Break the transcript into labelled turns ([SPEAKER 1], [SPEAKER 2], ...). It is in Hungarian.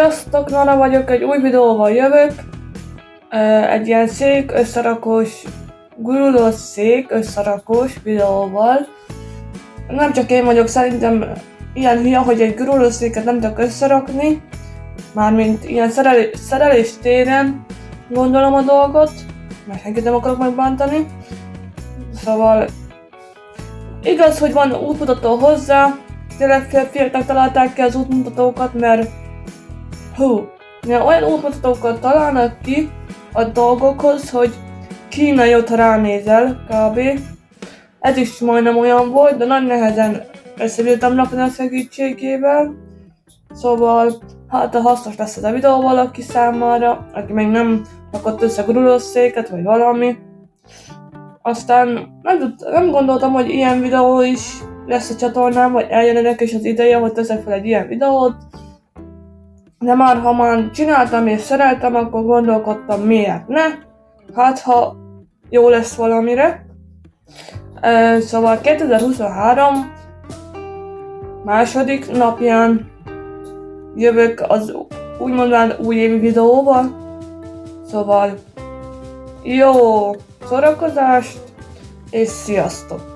[SPEAKER 1] Sziasztok, Nara vagyok, egy új videóval jövök. Egy ilyen szék, összerakós, gurulós szék, összerakós videóval. Nem csak én vagyok, szerintem ilyen hülye, hogy egy gurulós széket nem tudok összerakni. Mármint ilyen szerelés téren gondolom a dolgot, mert senkit nem akarok megbántani. Szóval igaz, hogy van útmutató hozzá, tényleg férfiaknak találták ki az útmutatókat, mert olyan útmutatókat találnak ki a dolgokhoz, hogy kínai, ha ránézel, kb. Ez is majdnem olyan volt, de nagy nehezen összebírtam rakni a segítségével. Szóval hát a hasznos lesz ez a videó valaki számára, aki még nem rakott össze gurulós széket vagy valami. Aztán nem gondoltam, hogy ilyen videó is lesz a csatornám, vagy eljönnek is az ideje, hogy teszek fel egy ilyen videót. De már ha már csináltam és szereltem, akkor gondolkodtam, miért ne? Hát ha jó lesz valamire. Szóval 2023 második napján jövök az úgymondván újévi videóval. Szóval jó szórakozást és sziasztok!